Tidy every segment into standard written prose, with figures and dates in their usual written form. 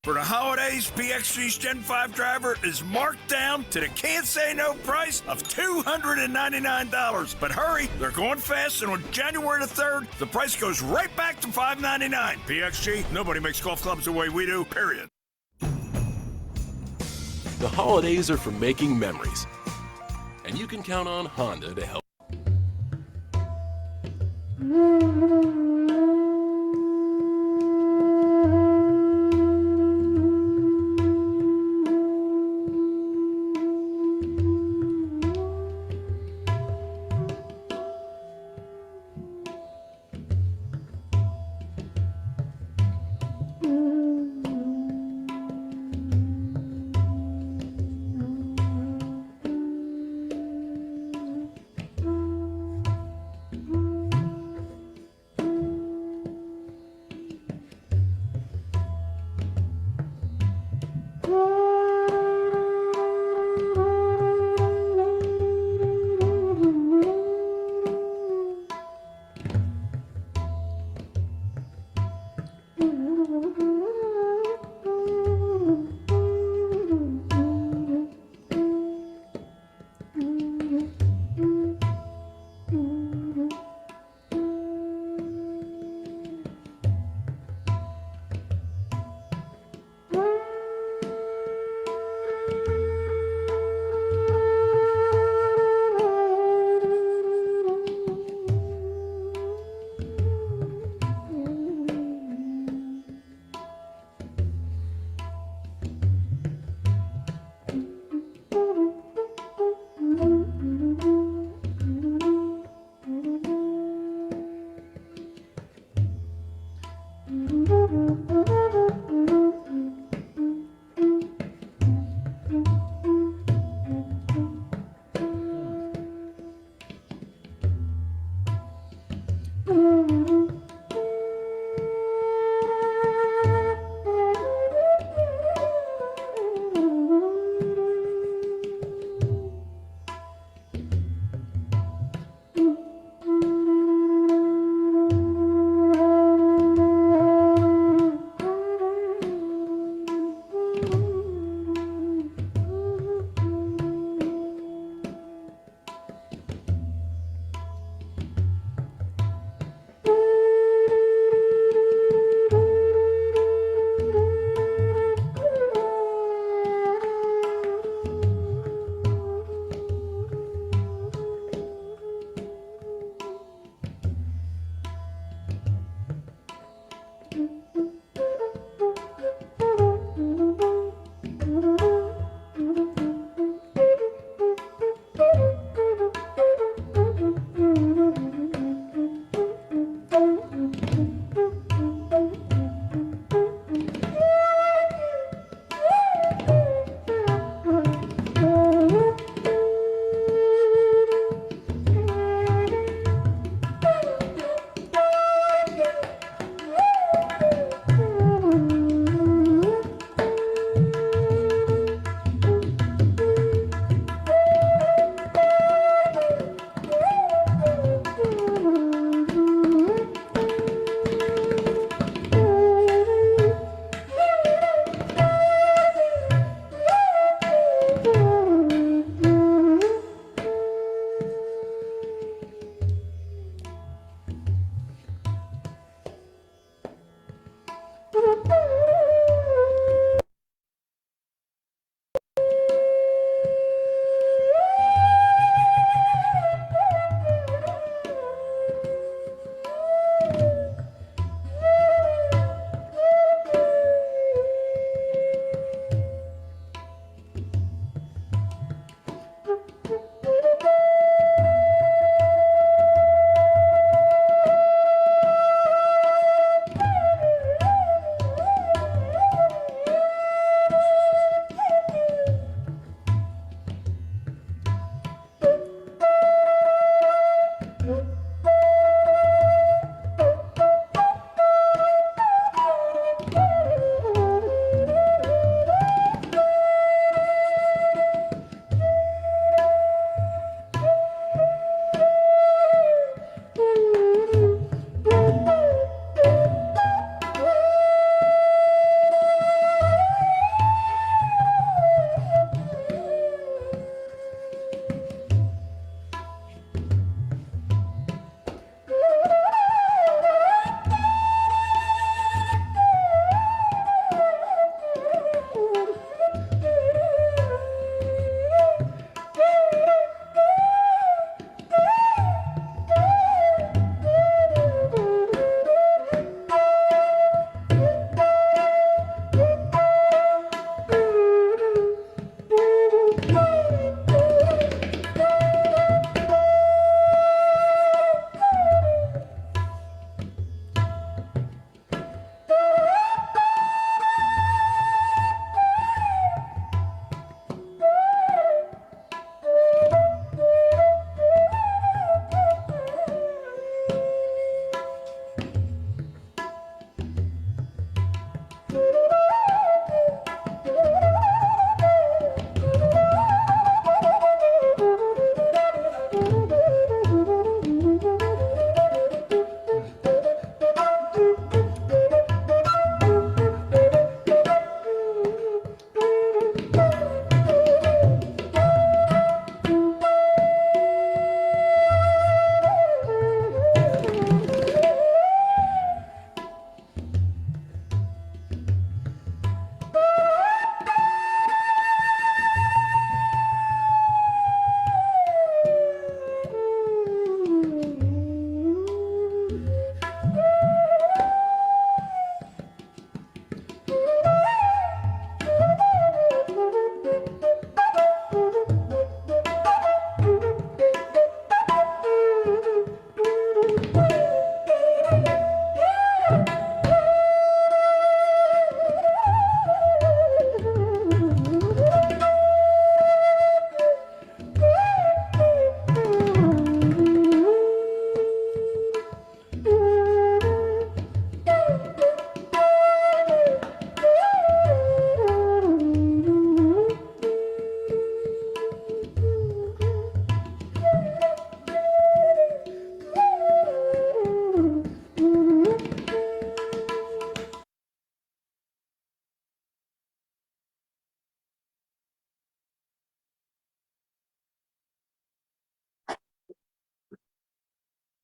For the holidays, PXG's Gen 5 driver is marked down to the can't say no price of $299. But hurry, they're going fast, and on January the 3rd, the price goes right back to $599. PXG, nobody makes golf clubs the way we do, period. The holidays are for making memories, and you can count on Honda to help.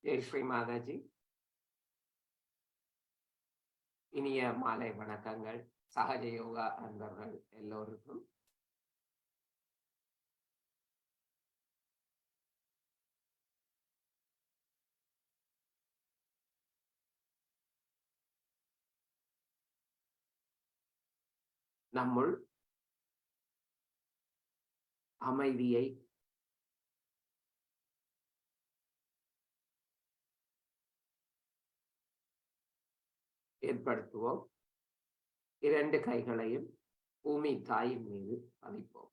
Jai Sri Mataji. இனிய மாலை வணக்கங்கள் சகஜ யோகா அன்பர்கள் எல்லோருக்கும். நம்முள் அமைதியை ஏற்படுத்துவோம். 2 கைகளையும் பூமி தாயின் மீது பதிப்போம்.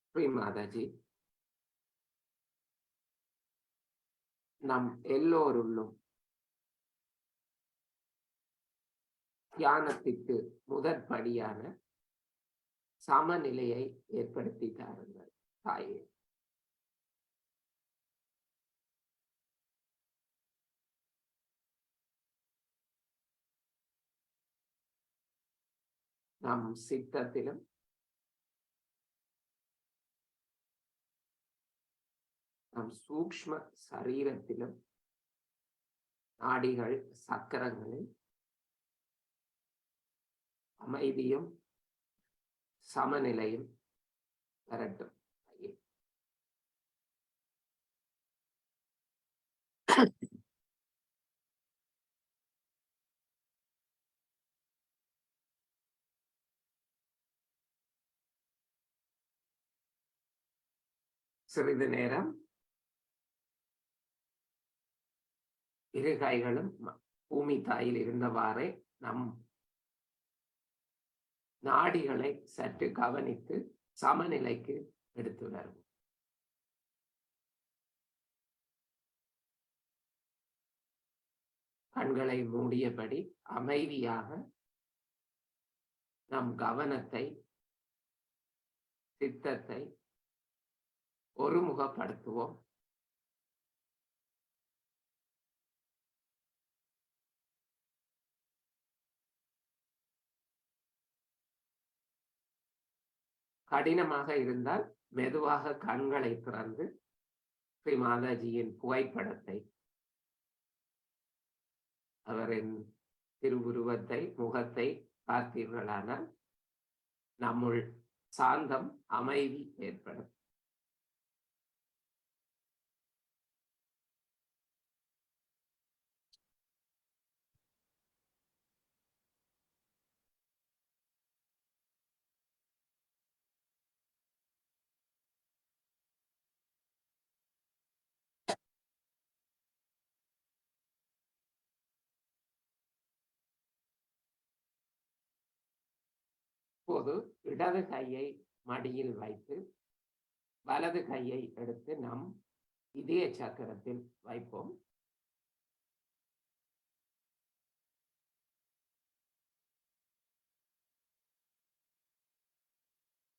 ஸ்ரீ மாதாஜி, நம் எல்லோருள்ளும் தியானத்திற்கு முதற்படியான சமநிலையை ஏற்படுத்தி தாருங்கள் தாயே. நம் சித்தத்திலும் நம் சூக்ஷ்ம சரீரத்திலும் நாடிகள் சக்கரங்களில் அமைதியும் சமநிலையும் வரட்டும். சிறிது நேரம் இரு கைகளும் பூமி தாயில் இருந்தவாறே நம் நாடிகளை சற்று கவனித்து சமநிலைக்கு எடுத்து வருவோம். கண்களை மூடியபடி அமைதியாக நம் கவனத்தை சித்தத்தை ஒருமுகப்படுத்துவோம். கடினமாக இருந்தால் மெதுவாக கண்களை திறந்து ஸ்ரீ மாதாஜியின் புகைப்படத்தை, அவரின் திருவுருவத்தை, முகத்தை பார்த்தீர்களானால் நம்முள் சாந்தம் அமைதி ஏற்படும். இப்போது இடது கையை மடியில் வைத்து வலது கையை எடுத்து நம் இதய சக்கரத்தில் வைப்போம்.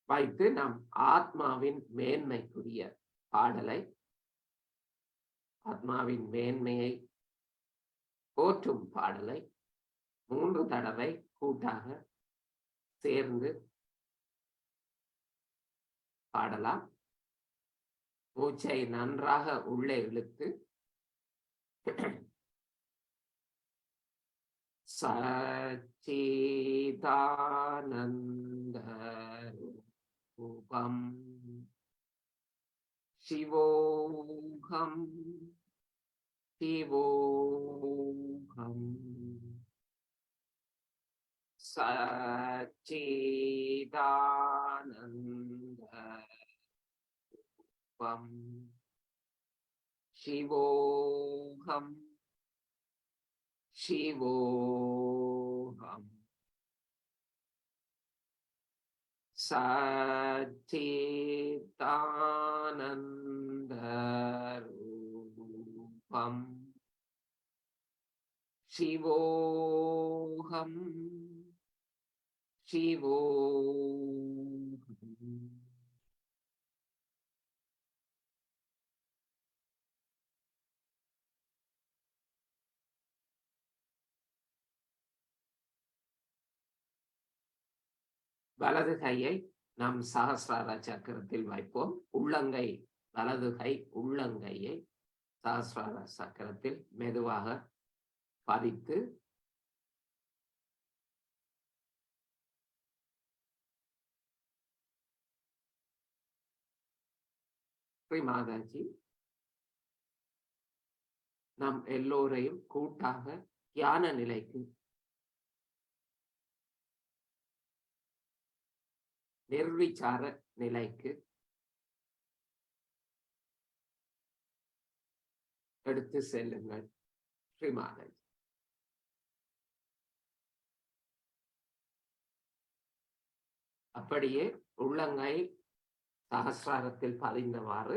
வைத்து நம் ஆத்மாவின் மேன்மைக்குரிய பாடலை, ஆத்மாவின் மேன்மையை போற்றும் பாடலை 3 தடவை கூட்டாக சேர்ந்து பாடலாம். மூச்சை நன்றாக உள்ளே இழுத்து சச்சிதானந்த ரூபம் சிவோகம் சிவோகம் சச்சிதானந்த ரூபம் சிவோகம் சிவோகம் சச்சிதானந்த ரூபம் சிவோகம் சிவோகம். வலது கையை நம் சகஸ்ரார சக்கரத்தில் வைப்போம். உள்ளங்கை வலது கை உள்ளங்கையை சகஸ்ரார சக்கரத்தில் மெதுவாக பதித்து ஸ்ரீ மாதாஜி நம் எல்லோரையும் கூட்டாக தியான நிலைக்கு நிர்விச்சார நிலைக்கு எடுத்து செல்லுங்கள். ஸ்ரீ மாதாஜி அப்படியே உள்ளங்கை சகஸ்ராரத்தில் பதிந்தவாறு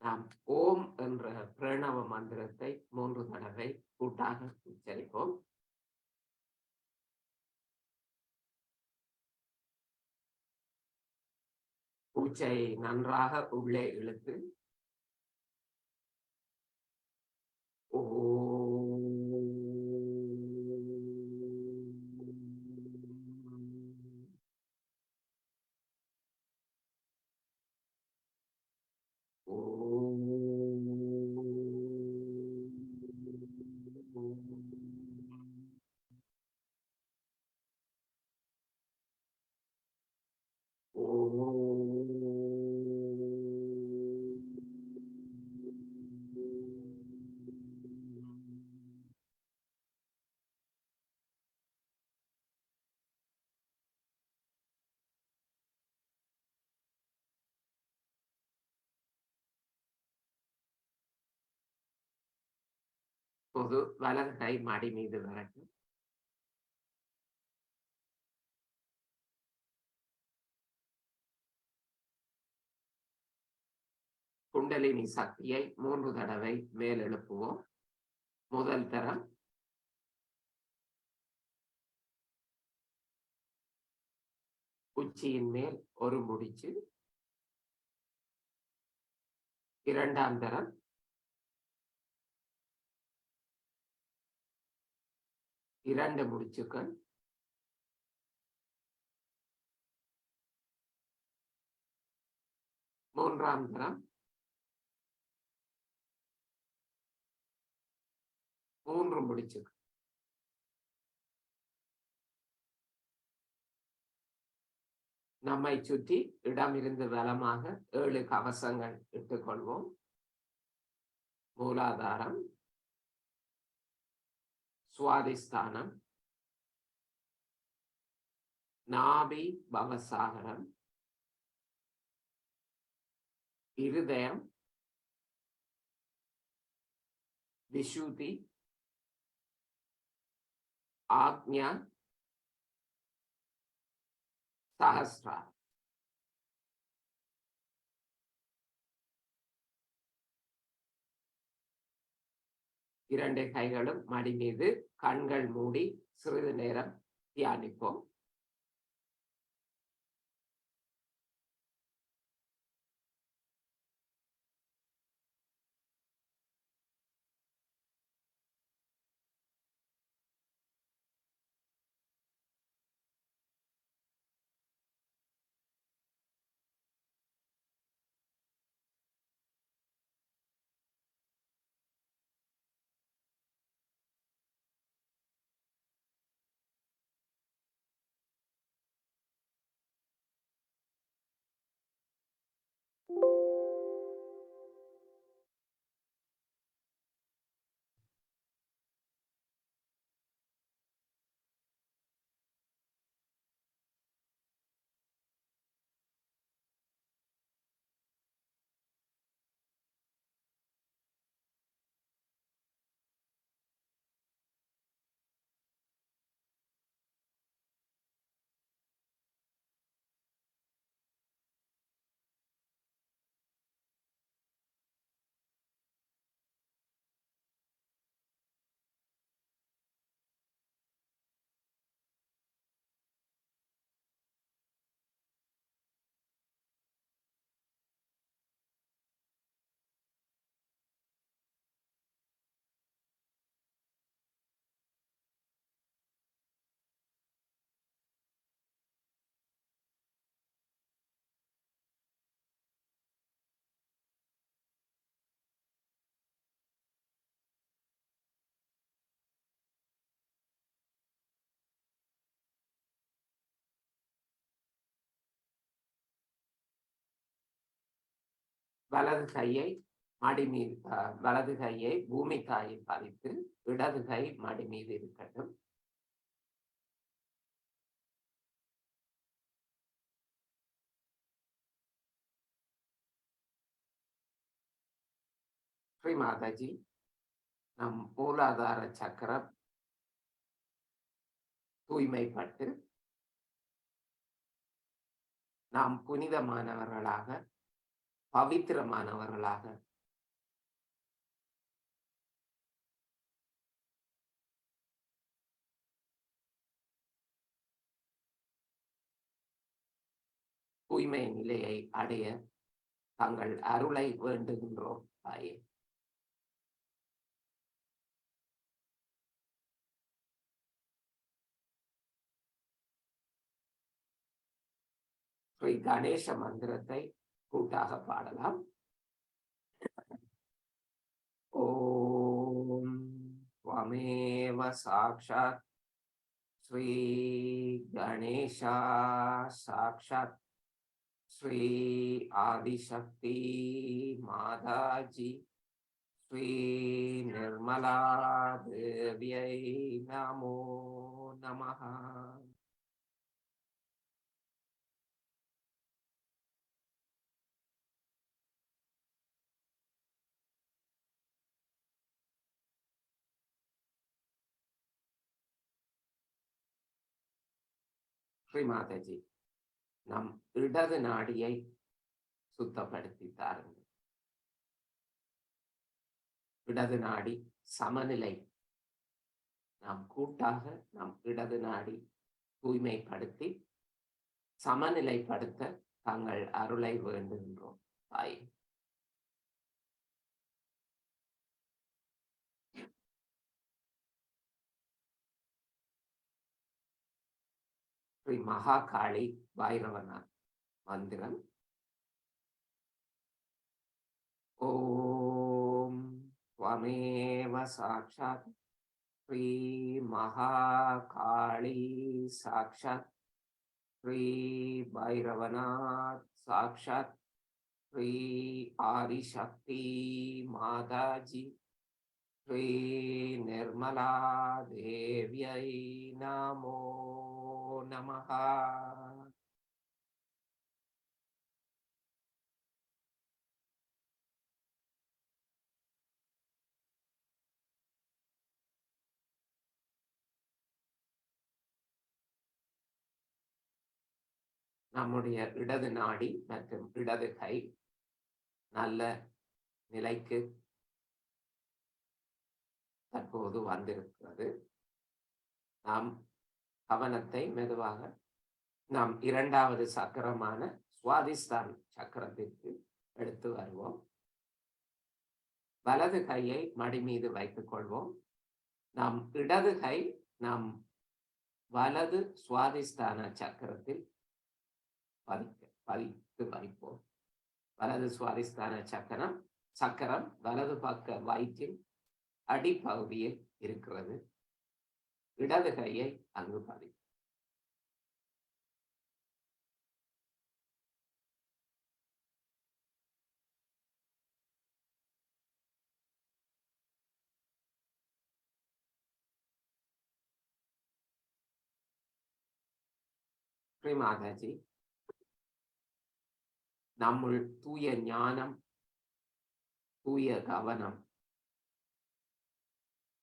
நாம் ஓம் என்ற பிரணவ மந்திரத்தை 3 தடவை கூட்டாக உச்சரிப்போம். மூச்சை நன்றாக உள்ளே இழுத்து பொது வலது கை மடி மீது வரட்டும். குண்டலினி சக்தியை 3 தடவை மேல் எழுப்புவோம். முதல் தரம் உச்சியின் மேல் ஒரு முடிச்சு. இரண்டாம் தரம் இரண்டு முடிச்சுக்கள். மூன்றாம் தரம் 3 முடிச்சுக்கள். நம்மை சுற்றி இடமிருந்து வலமாக 7 கவசங்கள் இட்டுக்கொள்வோம். மூலாதாரம், சுவாதிஸ்தானம், நாபி பவசாகரம், இருதயம், விஷுதி, ஆக்ஞா, சஹஸ்ரா. இரண்டு கைகளும் மடி மீது, கண்கள் மூடி சிறிது நேரம் தியானிப்போம். வலது கையை மடி மீது வலது கையை பூமி தாயில் பதித்து இடது கை மடி மீது இருக்கட்டும். ஸ்ரீ மாதாஜி, நம் மூலாதார சக்கரம் தூய்மைப்பட்டு நாம் புனிதமானவர்களாக, பவித்திரமானவர்களாக தூய்மை நிலையை அடைய தங்கள் அருளை வேண்டுகின்றோம் தாயே. ஸ்ரீ கணேச மந்திரத்தை கூட்டாக பாடலாம். ஓம் त्वमेव साक्षात् श्री गणेशा साक्षात् श्री आदिशक्ति माताजी श्री निर्मला देव्यै नमो नमः. ஸ்ரீ மாதாஜி, நம் இடது நாடியை சுத்தப்படுத்தி தாருங்கள். இடது நாடி சமநிலை. நாம் கூட்டாக நம் இடது நாடி தூய்மைப்படுத்தி சமநிலைப்படுத்த தங்கள் அருளை வேண்டுகின்றோம் தாய். ஸ்ரீ மகாகாளி பைரவநாத் மந்திரம். ஓம் त्वमेव साक्षात् श्री महाकाली साक्षात् श्री भैरवनाथ साक्षात् श्री आदिशक्ति माताजी श्री निर्मला देव्यै नमो नमः. நம்முடைய இடது நாடி மற்றும் இடது கை நல்ல நிலைக்கு தற்போது வந்திருக்கிறது. நாம் கவனத்தை மெதுவாக நாம் இரண்டாவது சக்கரமான சுவாதிஸ்தான் சக்கரத்திற்கு எடுத்து வருவோம். வலது கையை மடி மீது வைத்துக் கொள்வோம். நாம் இடது கை நாம் வலது சுவாதிஸ்தான சக்கரத்தில் பதித்து வைப்போம். வலது சுவாதிஸ்தான சக்கரம் வலது பக்க வயிற்றின் அடிப்பகுதியில் இருக்கிறது. இடது கையை அங்கு பதிப்போம். ஸ்ரீ மாதாஜி, நம்முள் தூய ஞானம், தூய கவனம்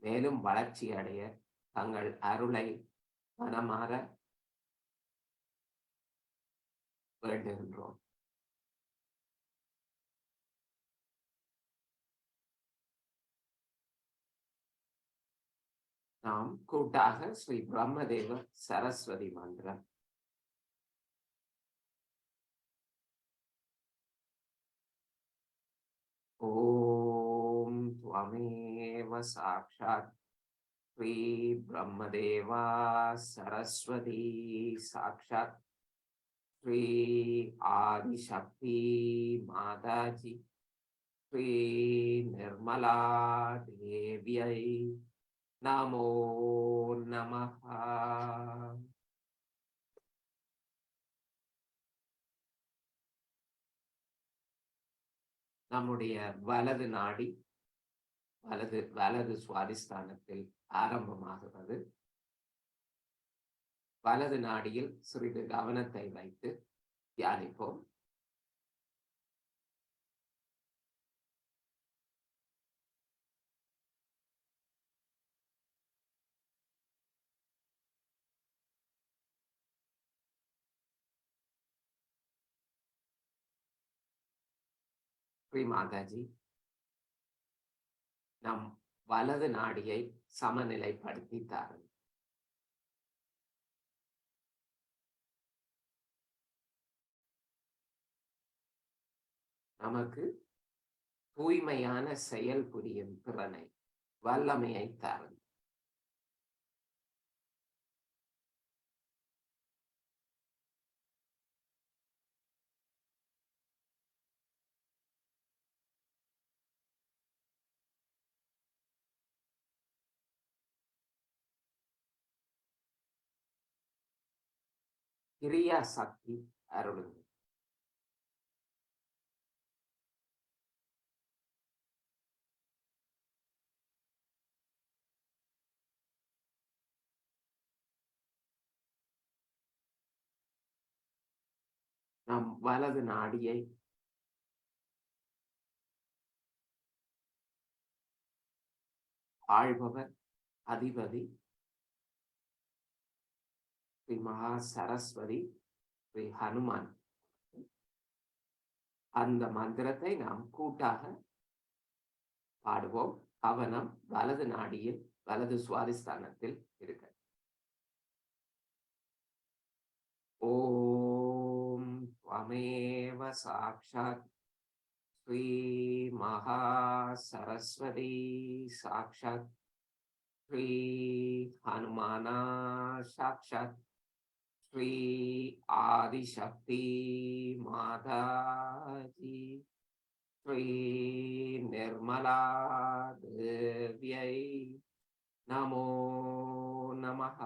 மேலும் வளர்ச்சி அடைய தங்கள் அருளை மனமாற வேண்டுகின்றோம். நாம் கூட்டாக ஸ்ரீ பிரம்மதேவ சரஸ்வதி மந்திரம். ஓம் त्वमेव साक्षात् श्री ब्रह्मदेवा सरस्वती साक्षात् श्री आदिशक्ति माताजी श्री निर्मला देव्यै नमो नमः. நம்முடைய வலது நாடி வலது சுவாதிஸ்தானத்தில் ஆரம்பமாகிறது. வலது நாடியில் சிறிது கவனத்தை வைத்து தியானிப்போம். ஸ்ரீ மாதாஜி, நம் வலது நாடியை சமநிலைப்படுத்தி தாருங்கள். நமக்கு தூய்மையான செயல் புரியும் திறனை, வல்லமையை தாருங்கள். கிரியா சக்தி அருளுங்கள். நம் வலது நாடியை ஆள்பவர் அதிபதி ஸ்ரீ மகா சரஸ்வதி, ஸ்ரீ ஹனுமான். அந்த மந்திரத்தை நாம் கூட்டாக பாடுவோம். கவனம் வலது நாடியில், வலது சுவாதிஸ்தானத்தில் இருக்க. ஓம் த்வமேவ சாக்ஷாத் ஸ்ரீ மகா சரஸ்வதி சாக்ஷாத் ஸ்ரீ ஹனுமானா சாக்ஷாத் ஸ்ரீ ஆதிசக்தி மாதாஜி ஸ்ரீ நிர்மலா தேவ்யை நமோ நமஹ.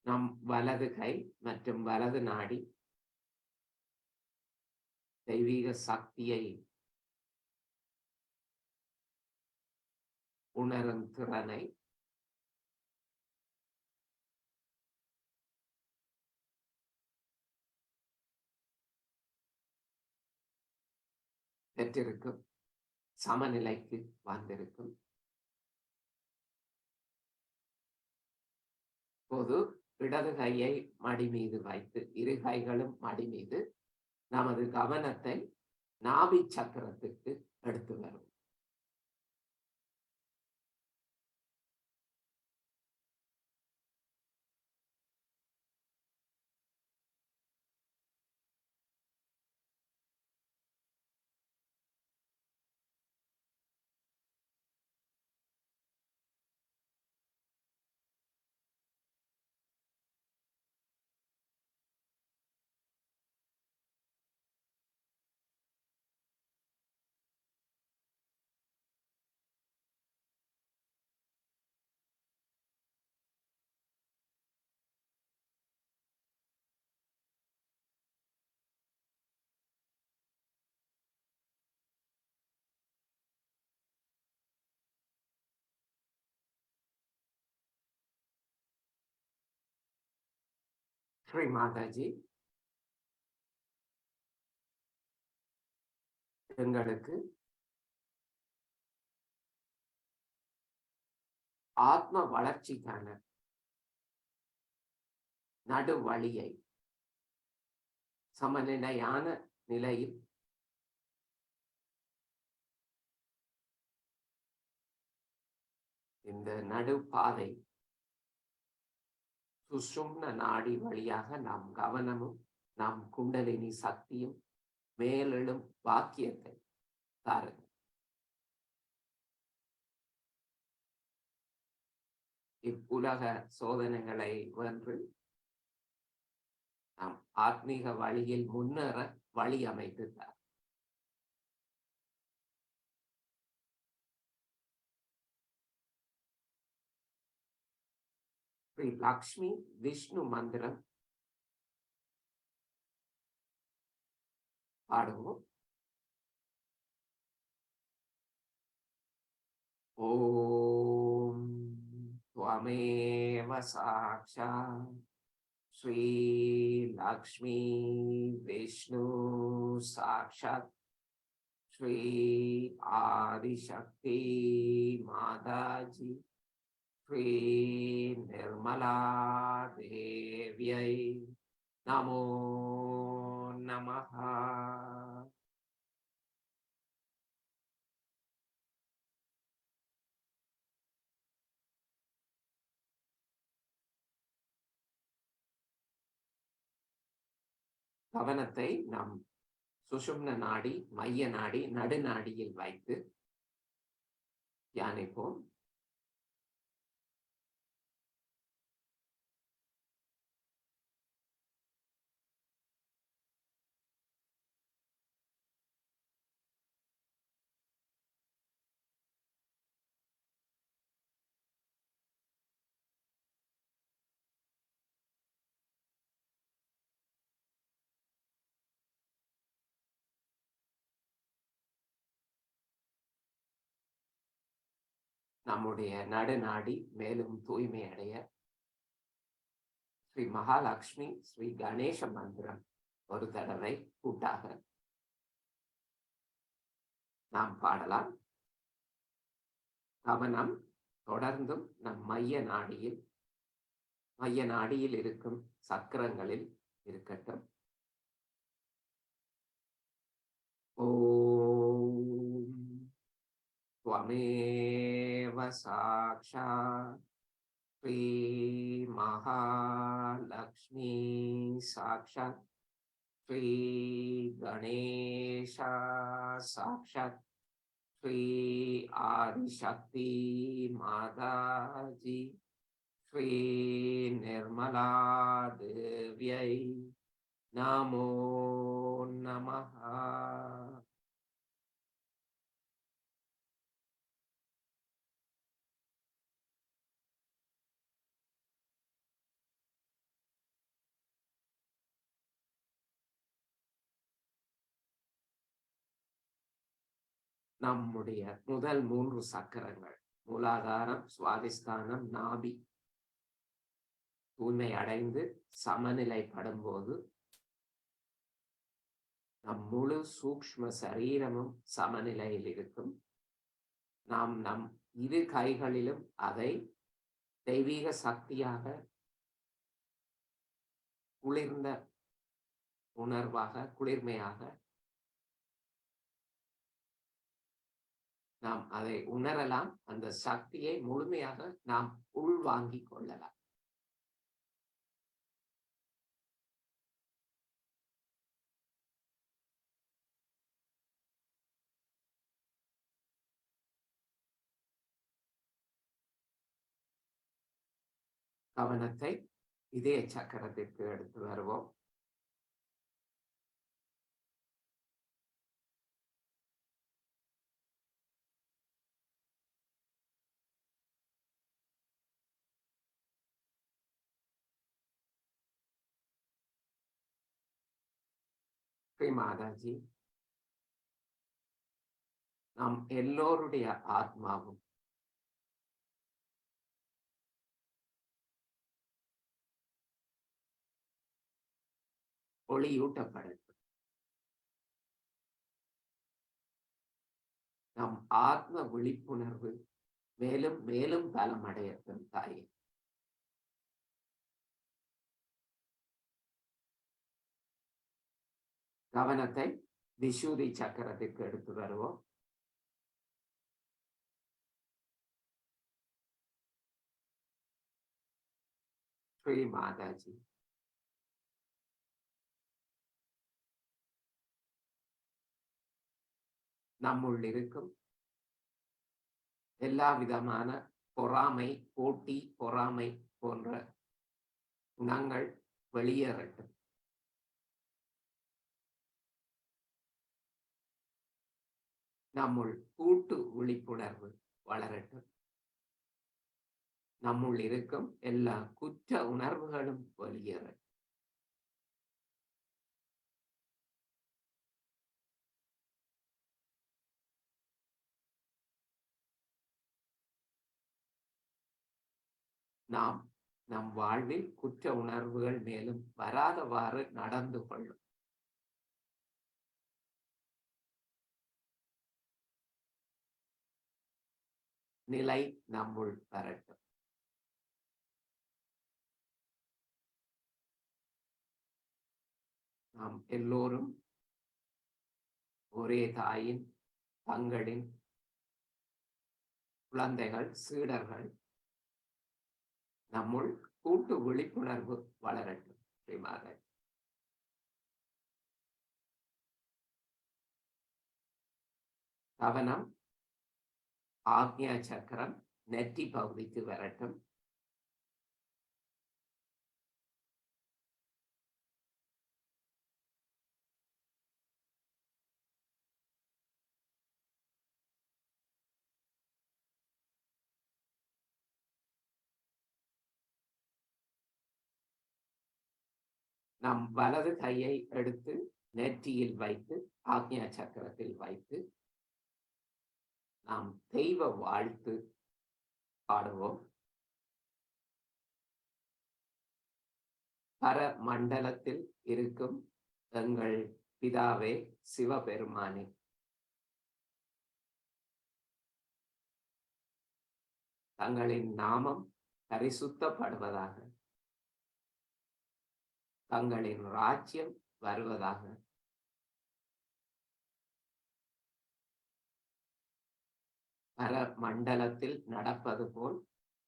நம் வலது கை மற்றும் வலது நாடி தெய்வீக சக்தியை உணரும் திறனை பெற்றிருக்கும், சமநிலைக்கு வந்திருக்கும். போது இடது கையை மடி மீது வைத்து, இரு கைகளும் மடி மீது நமது கவனத்தை நாபி சக்கரத்துக்கு எடுத்து வரும். ஸ்ரீ மாதாஜி, எங்களுக்கு ஆத்ம வளர்ச்சிக்கான நடு வழியை சமநிலையான நிலையில் இந்த நடு பாதை சுஷும்ன நாடி வழியாக நாம் கவனமும் நாம் குண்டலினி சக்தியும் மேலெழும் வாக்கியத்தை தாருங்கள். இவ்வுலக சோதனைகளை வென்று நாம் ஆத்மீக வழியில் முன்னேற வழி அமைத்து தார். ஸ்ரீ லக்ஷ்மி விஷ்ணு மந்திரம் பாடுவோம். ஓம் त्वमेव साक्षात् श्री लक्ष्मी विष्णु साक्षात् श्री आदिशक्ति माताजी श्री निर्मला देव्यै नमो नमः. கவனத்தை நாம் சுஷும்ன நாடி, மைய நாடி, நடுநாடியில் வைத்து தியானிப்போம். நம்முடைய நடுநாடி மேலும் தூய்மை அடைய ஸ்ரீ மகாலட்சுமி ஸ்ரீ கணேச மந்திரம் ஒரு தடவை கூட்டாக நாம் பாடலாம். கவனம் தொடர்ந்தும் நம் மைய நாடியில் இருக்கும் சக்கரங்களில் இருக்கட்டும். ஓம் त्वमेव साक्षात् श्री महालक्ष्मी साक्षात् श्री गणेश साक्षात् श्री आदिशक्ति माताजी श्री निर्मला देव्यै नमो नमः. நம்முடைய முதல் 3 சக்கரங்கள் மூலாதாரம், சுவாதிஷ்டானம், நாபி தூய்மை அடைந்து சமநிலைப்படும் போது நம் முழு சூக்ஷ்ம சரீரமும் சமநிலையில் இருக்கும். நாம் நம் இரு கைகளிலும் அதை தெய்வீக சக்தியாக குளிர்ந்த உணர்வாக, குளிர்மையாக நாம் அதை உணரலாம். அந்த சக்தியை முழுமையாக நாம் உள்வாங்கிக் கொள்ளலாம். கவனத்தை இதய சக்கரத்திற்கு எடுத்து வருவோம். மாதாஜி, நாம் எல்லோருடைய ஆத்மாவும் ஒளியூட்டப்படட்டும். நம் ஆத்ம விழிப்புணர்வு மேலும் மேலும் பலமடையட்டும் தாயே. கவனத்தை விசுதி சக்கரத்திற்கு எடுத்து வருவோம். ஸ்ரீ மாதாஜி, நம்முள் இருக்கும் எல்லா விதமான பொறாமை, போட்டி, பொறாமை போன்ற குணங்கள் வெளியேறட்டும். நம்முள் கூட்டு விழிப்புணர்வு வளரட்டும். நம்முள் இருக்கும் எல்லா குற்ற உணர்வுகளும் வெளியேற. நாம் நம் வாழ்வில் குற்ற உணர்வுகள் மேலும் வராதவாறு நடந்து கொள்ளும். நிலை நம்முள் வரட்டும். நாம் எல்லோரும் ஒரே தாயின் தங்களின் குழந்தைகள், சீடர்கள். நம்முள் கூட்டு விழிப்புணர்வு வளரட்டும். ஸ்ரீமாதா. கவனம் ஆக்ஞா சக்கரம் நெற்றி பகுதிக்கு வரட்டும். நம் வலது கையை எடுத்து நெற்றியில் வைத்து ஆக்ஞா சக்கரத்தில் வைத்து நாம் தெய்வ வாழ்த்து பாடுவோம். பர மண்டலத்தில் இருக்கும் எங்கள் பிதாவே சிவபெருமானே, தங்களின் நாமம் பரிசுத்தப்படுவதாக, தங்களின் ராஜ்யம் வருவதாக, பர மண்டலத்தில் நடப்பது போல்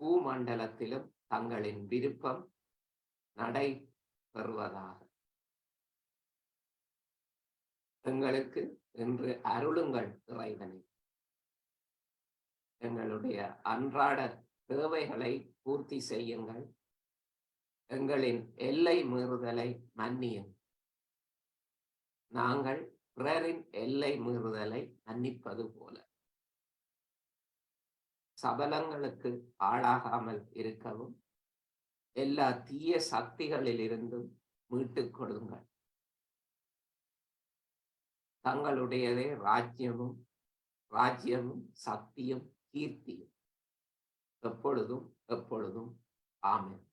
பூமண்டலத்திலும் தங்களின் விருப்பம் நடைபெறுவதாக. எங்களுக்கு இன்று அருளுங்கள் இறைவனே. எங்களுடைய அன்றாட தேவைகளை பூர்த்தி செய்யுங்கள். எங்களின் எல்லை மீறுதலை மன்னியும். நாங்கள் பிறரின் எல்லை மீறுதலை மன்னிப்பது போல. சபலங்களுக்கு ஆளாகாமல் இருக்கவும் எல்லா தீய சக்திகளிலிருந்தும் மீட்டுக் கொடுங்கள். தங்களுடையதே ராஜ்யமும் சக்தியும் கீர்த்தியும் எப்பொழுதும் எப்பொழுதும். ஆமென்.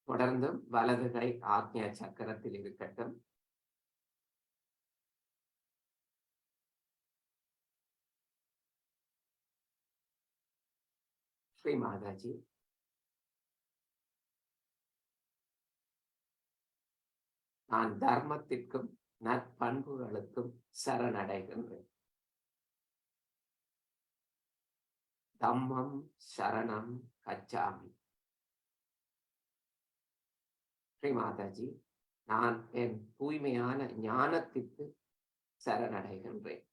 தொடர்ந்தும் வலது கை ஆக்ஞா சக்கரத்தில் இருக்கட்டும். ஸ்ரீ மாதாஜி, நான் தர்மத்திற்கும் நற்பண்புகளுக்கும் சரணடைகின்றேன். தம்மம் சரணம் கச்சாமி. ஸ்ரீ மாதாஜி, நான் என் தூய்மையான ஞானத்திற்கு சரணடைகின்றேன்.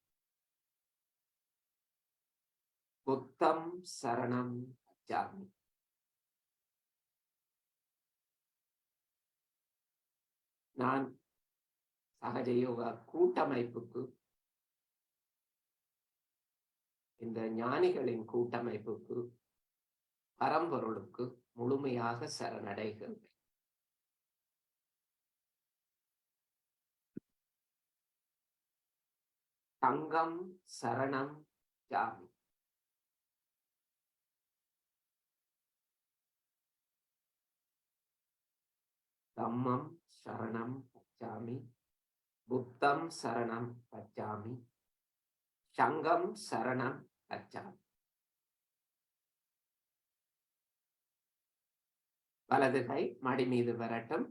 புத்தம் சரணம் கச்சாமி. நான் சகஜயோக கூட்டமைப்புக்கு, இந்த ஞானிகளின் கூட்டமைப்புக்கு, பரம்பொருளுக்கு முழுமையாக சரணடைகின்றேன். தங்கம் சரணம் ஜாமி. தம்மம் சரணம் கச்சாமி. புத்தம் சரணம் கச்சாமி. சங்கம் சரணம் கச்சாமி. வலது கை மடி மீது வரட்டும்.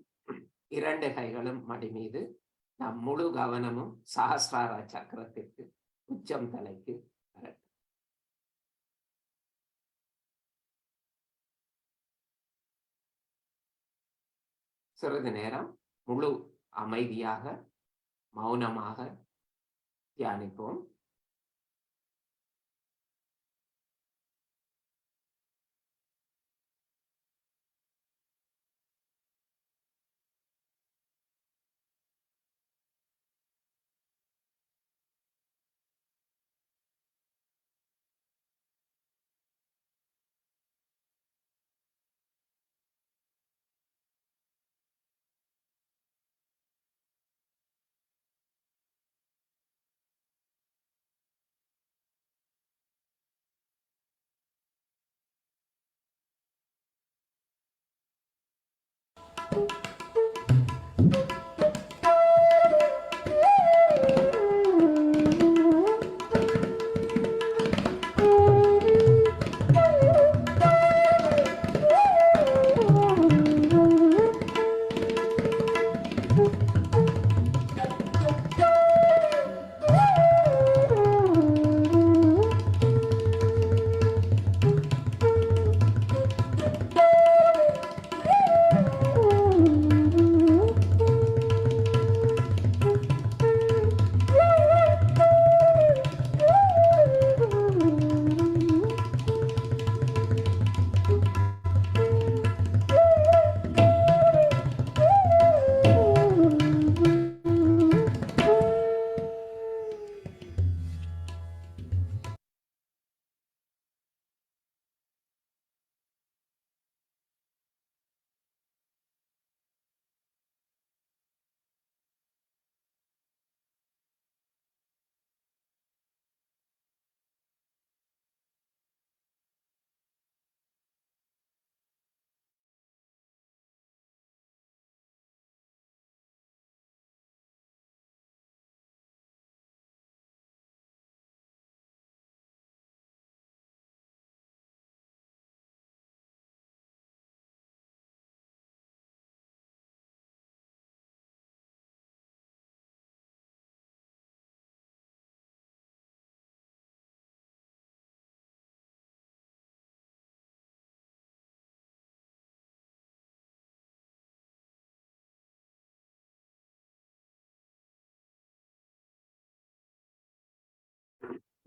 இரண்டு கைகளும் மடி மீது. நம் முழு கவனமும் சஹஸ்ரார சக்கரத்திற்கு, உச்சம் தலைக்கு வரட்டும். சிறிது நேரம் முழு அமைதியாக மௌனமாக தியானிப்போம்.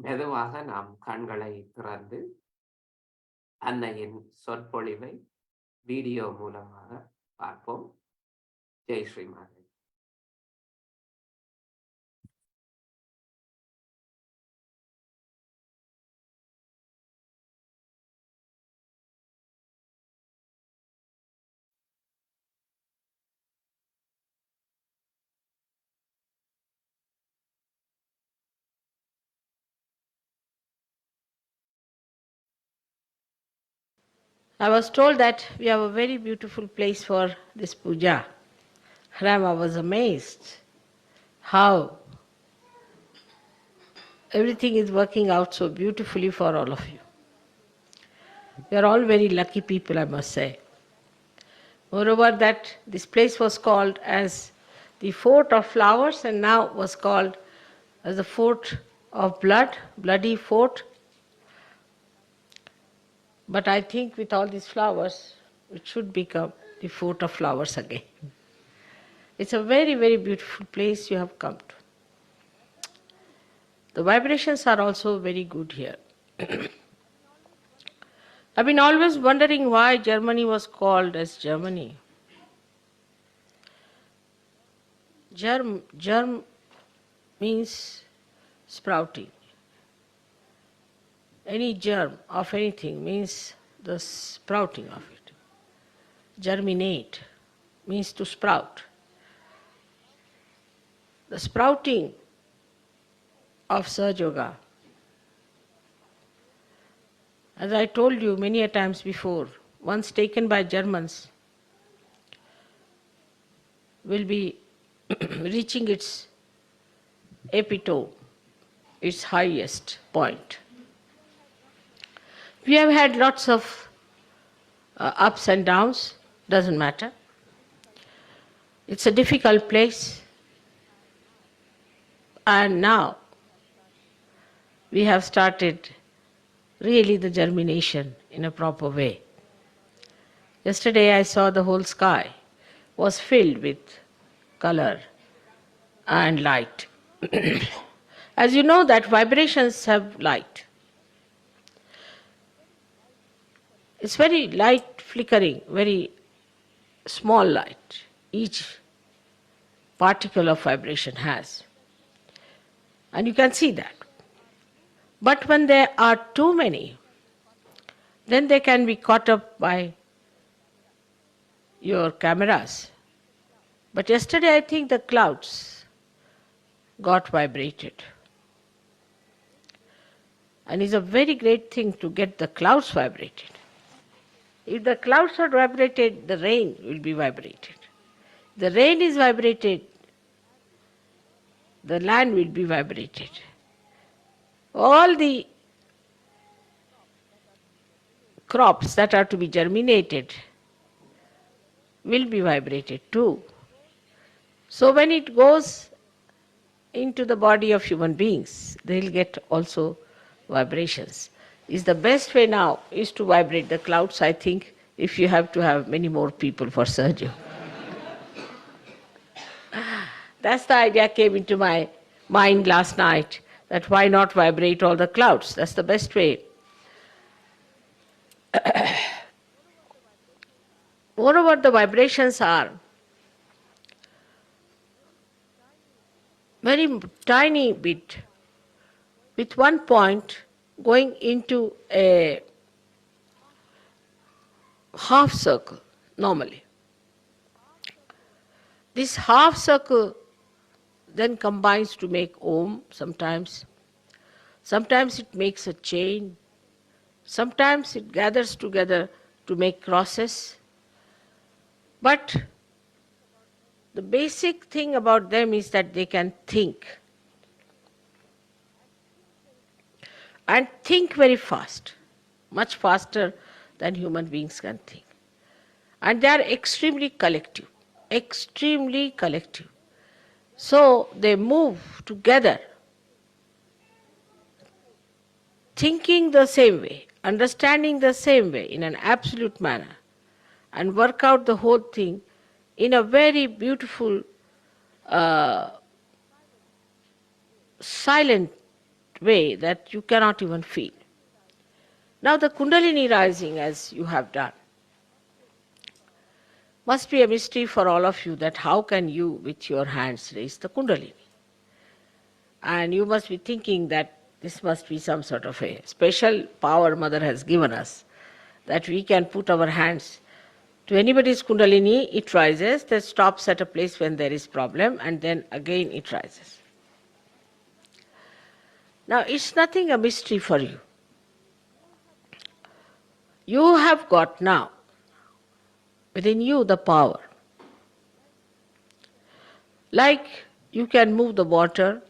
மெதுவாக நாம் கண்களை திறந்து அன்னையின் சொற்பொழிவை வீடியோ மூலமாக பார்ப்போம். ஜெய் ஸ்ரீ மாதே. I was told that we have a very beautiful place for this puja. Rama was amazed how everything is working out so beautifully for all of you. We are all very lucky people, I must say. Moreover, that this place was called as the Fort of Flowers and now was called as the Fort of Blood, Bloody Fort. But I think with all these flowers, it should become the Fort of Flowers again. It's a very, very beautiful place you have come to. The vibrations are also very good here. I've been always wondering why Germany was called as Germany. Germ means sprouting. Any germ of anything means the sprouting of it. Germinate means to sprout. The sprouting of Sahaja Yoga, as I told you many a times before, once taken by Germans, will be reaching its epitome, its highest point. We have had lots of ups and downs, doesn't matter. It's a difficult place. And now we have started really the germination in a proper way. Yesterday I saw the whole sky was filled with color and light. As you know that vibrations have light. It's very light flickering, very small light each particle of vibration has. And you can see that. But when there are too many, then they can be caught up by your cameras. But yesterday I think the clouds got vibrated. And it's a very great thing to get the clouds vibrated. If the clouds are vibrated, the rain will be vibrated. The rain is vibrated, the land will be vibrated. All the crops that are to be germinated will be vibrated too. So when it goes into the body of human beings, they'll get also vibrations. Is the best way now is to vibrate the clouds, I think, if you have to have many more people for Sergio. That's the idea came into my mind last night, that why not vibrate all the clouds? That's the best way. Moreover, the vibrations are very tiny bit, with one point going into a half circle normally. This half circle then combines to make Om sometimes. Sometimes it makes a chain. Sometimes it gathers together to make crosses. But the basic thing about them is that they can think. And think very fast, much faster than human beings can think. And they are extremely collective, extremely collective. So they move together, thinking the same way, understanding the same way in an absolute manner, and work out the whole thing in a very beautiful, silent way that you cannot even feel. Now the Kundalini rising, as you have done, must be a mystery for all of you, that how can you with your hands raise the Kundalini? And you must be thinking that this must be some sort of a special power Mother has given us, that we can put our hands to anybody's Kundalini, it rises, then stops at a place when there is problem, and then again it rises. Now it's nothing a mystery for you. You have got now within you the power. Like you can move the water,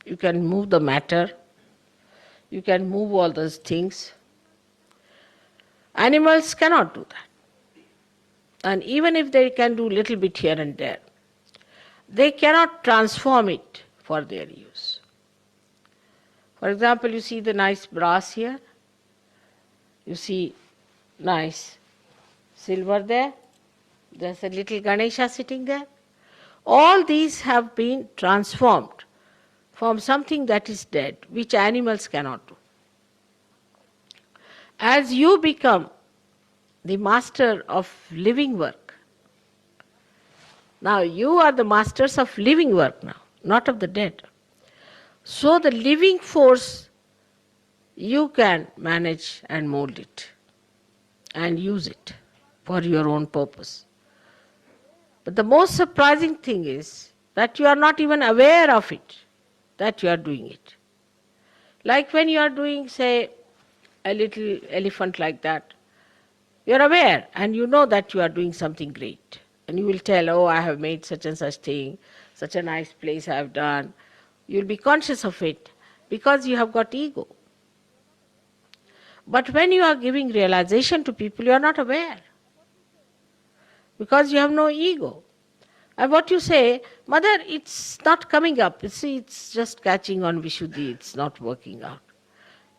you can move the matter, you can move all those things. Animals cannot do that. And even if they can do little bit here and there, they cannot transform it for their use. For example, you see the nice brass here, you see nice silver there, there's a little Ganesha sitting there. All these have been transformed from something that is dead, which animals cannot do. As you become the master of living work, now you are the masters of living work now, not of the dead. So the living force, you can manage and mold it and use it for your own purpose. But the most surprising thing is that you are not even aware of it, that you are doing it. Like when you are doing, say, a little elephant like that, you are aware and you know that you are doing something great. And you will tell, oh, I have made such and such thing, such a nice place I have done. You will be conscious of it because you have got ego. But when you are giving realization to people, you are not aware because you have no ego. And what you say, Mother, it's not coming up. You see, it's just catching on Vishuddhi, it's not working out.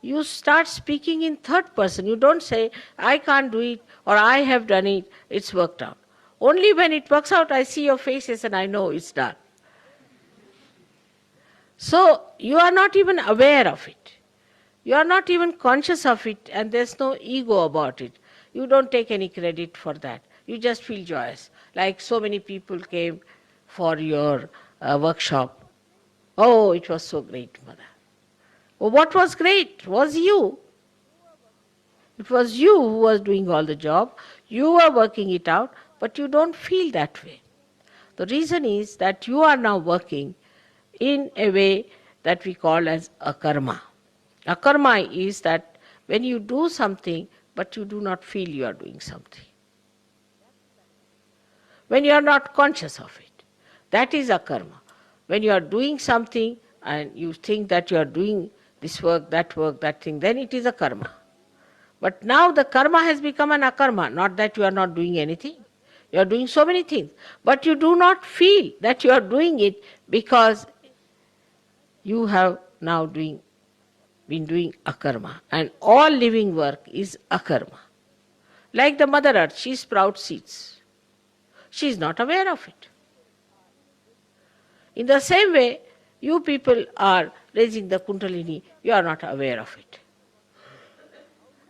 You start speaking in third person. You don't say, I can't do it or I have done it, it's worked out. Only when it works out, I see your faces and I know it's done. So you are not even aware of it. You are not even conscious of it, and there's no ego about it. You don't take any credit for that. You just feel joyous. Like so many people came for your workshop. Oh, it was so great, Mother. Oh, what was great was you. It was you who was doing all the job. You were working it out, but you don't feel that way. The reason is that you are now working in a way that we call as akarma. Akarma is that when you do something, but you do not feel you are doing something. when you are not conscious of it. That is akarma. When you are doing something and you think that you are doing this work, that thing, then it is a karma. But now the karma has become an akarma, not that you are not doing anything. You are doing so many things, but you do not feel that you are doing it because you have now been doing akarma. And all living work is akarma. Like the Mother Earth, she sprouts seeds. She is not aware of it. In the same way, you people are raising the Kundalini, you are not aware of it.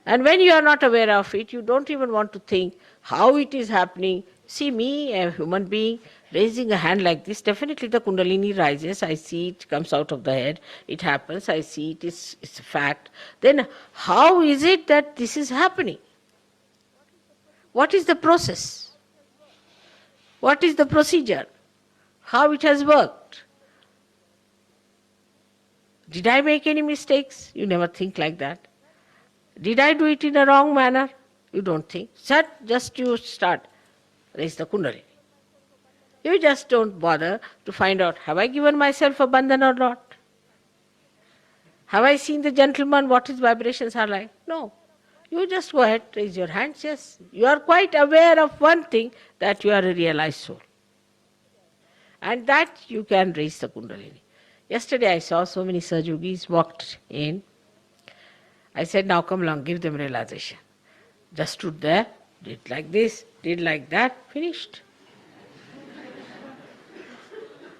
And when you are not aware of it, you don't even want to think how it is happening. See me, a human being, raising a hand like this, definitely the Kundalini rises, I see it comes out of the head, it happens, I see it, it's a fact. Then how is it that this is happening? What is the process? What is the procedure? How it has worked? Did I make any mistakes? You never think like that. Did I do it in a wrong manner? You don't think. Just you start, raise the Kundalini. You just don't bother to find out, have I given myself a bandhan or not? Have I seen the gentleman, what his vibrations are like? No. You just go ahead, raise your hands, yes. You are quite aware of one thing, that you are a realized soul. And that you can raise the Kundalini. Yesterday I saw so many Sahajogis walked in. I said, now come along, give them realization. Just stood there, did like this, did like that, finished.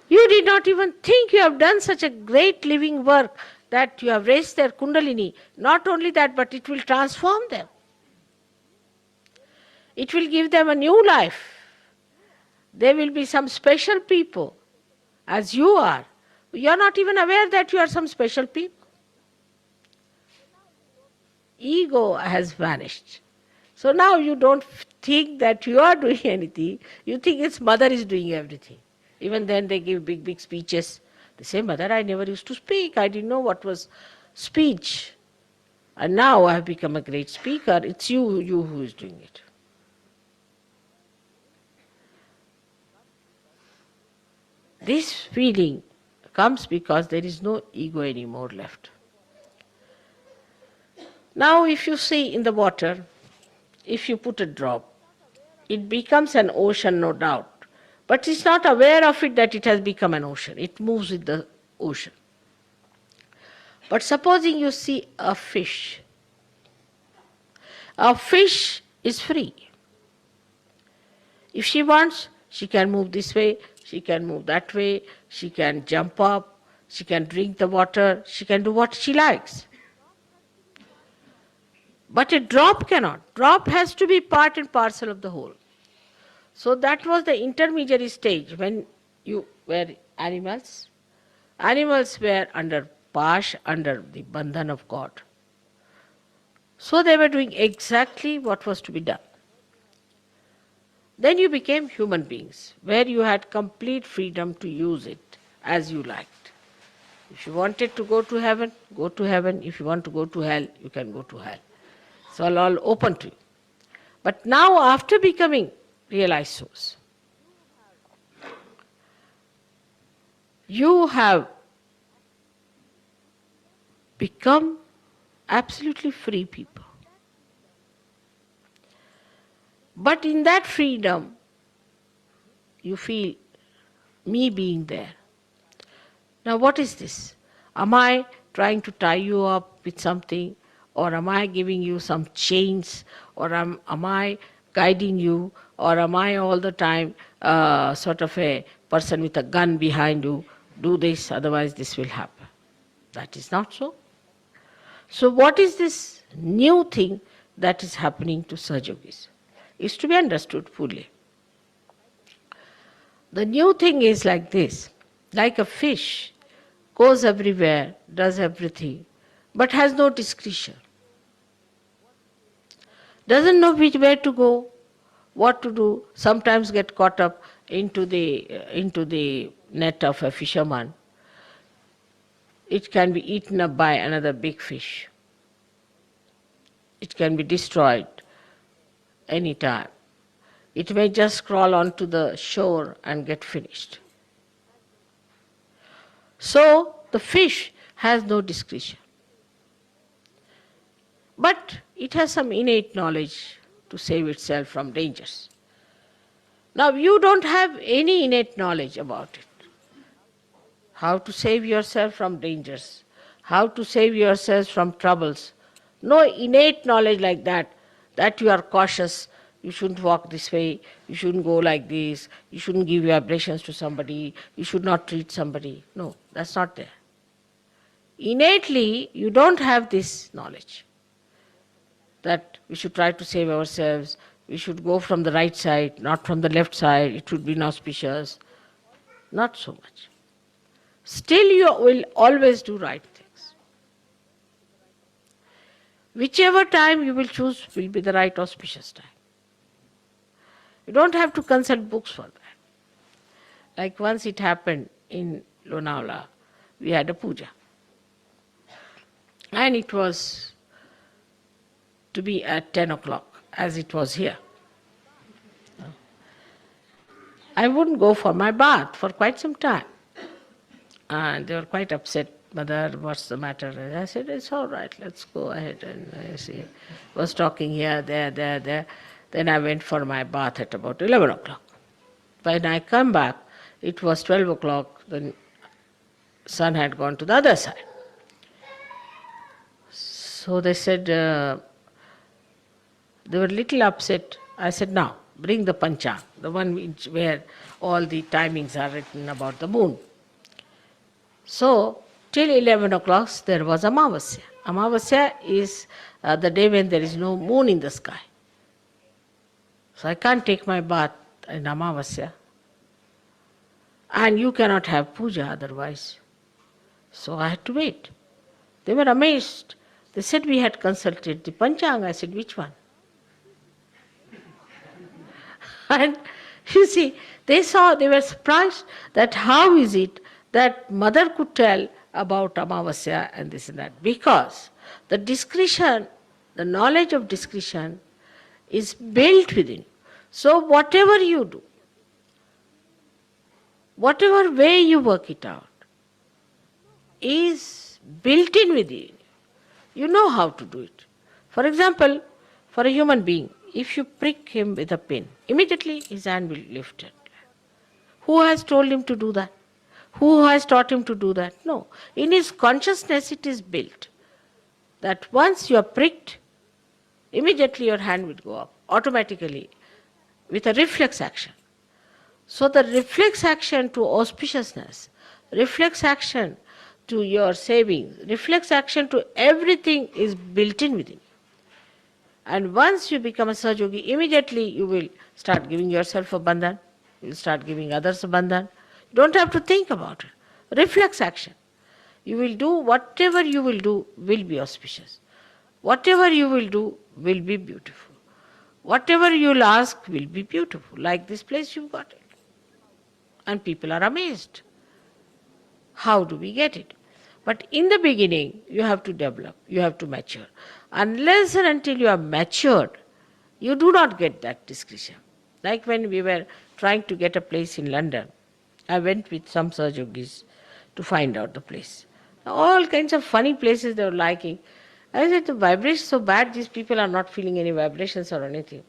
You did not even think you have done such a great living work that you have raised their Kundalini. Not only that, but it will transform them. It will give them a new life. They will be some special people, as you are. You are not even aware that you are some special people. Ego has vanished. So now you don't think that you are doing anything. You think its mother is doing everything. Even then they give big, big speeches. They say, Mother, I never used to speak. I didn't know what was speech. And now I have become a great speaker. It's you who is doing it. This feeling comes because there is no ego anymore left. Now if you see in the water, if you put a drop, it becomes an ocean, no doubt. But it's not aware of it that it has become an ocean. It moves with the ocean. But supposing you see a fish. A fish is free. If she wants, she can move this way, she can move that way, she can jump up, she can drink the water, she can do what she likes. But a drop cannot. Drop has to be part and parcel of the whole. So that was the intermediary stage when you were animals. Animals were under pash, under the bandhan of God. So they were doing exactly what was to be done. Then you became human beings, where you had complete freedom to use it as you liked. If you wanted to go to heaven, go to heaven. If you want to go to hell, you can go to hell. It's all open to you. But now after becoming realized souls, you have become absolutely free people. But in that freedom, you feel me being there. Now what is this? Am I trying to tie you up with something? Or am I giving you some chains? Or am I guiding you? Or am I all the time sort of a person with a gun behind you? Do this, otherwise this will happen. That is not so. So what is this new thing that is happening to Sahajogis? Is to be understood fully. The new thing is like this. Like a fish goes everywhere, does everything, but has no discretion. Doesn't know where to go, what to do, sometimes get caught up into the net of a fisherman. It can be eaten up by another big fish. It can be destroyed any time. It may just crawl onto the shore and get finished. So the fish has no discretion. But it has some innate knowledge to save itself from dangers. Now you don't have any innate knowledge about it. How to save yourself from dangers, how to save yourself from troubles. No innate knowledge like that, that you are cautious, you shouldn't walk this way, you shouldn't go like this, you shouldn't give vibrations to somebody, you should not treat somebody. No, that's not there. Innately, you don't have this knowledge that we should try to save ourselves, we should go from the right side, not from the left side, it should be inauspicious. Not so much. Still you will always do right things. Whichever time you will choose will be the right auspicious time. You don't have to consult books for that. Like once it happened in Lonavala, we had a puja. And it was to be at 10 o'clock, as it was here. I wouldn't go for my bath for quite some time. And they were quite upset. Mother, what's the matter? And I said, it's all right, let's go ahead. And I see, was talking here, there. Then I went for my bath at about 11 o'clock. When I come back, it was 12 o'clock, the sun had gone to the other side. So they said, they were a little upset. I said, now, bring the Panchang, the one where all the timings are written about the moon. So, till 11 o'clock there was Amavasya. Amavasya is the day when there is no moon in the sky. So I can't take my bath in Amavasya. And you cannot have puja otherwise. So I had to wait. They were amazed. They said we had consulted the Panchang. I said, which one? And you see, they were surprised that how is it that mother could tell about Amavasya and this and that. Because the discretion, the knowledge of discretion is built within you. So whatever you do, whatever way you work it out, is built in within you. You know how to do it. For example, for a human being, if you prick him with a pin, immediately his hand will lift it. Who has told him to do that? Who has taught him to do that? No. In his consciousness it is built that once you are pricked, immediately your hand will go up, automatically, with a reflex action. So the reflex action to auspiciousness, reflex action to your savings, reflex action to everything is built in within you. And once you become a Sahaja-yogi, immediately you will start giving yourself a bandhan, you will start giving others a bandhan. You don't have to think about it. Reflex action. You will do whatever you will do will be auspicious. Whatever you will do will be beautiful. Whatever you will ask will be beautiful. Like this place you've got it. And people are amazed. How do we get it? But in the beginning, you have to develop, you have to mature. Unless and until you are matured, you do not get that discretion. Like when we were trying to get a place in London, I went with some Sahaja-yogis to find out the place. All kinds of funny places they were liking. I said, the vibration is so bad, these people are not feeling any vibrations or anything.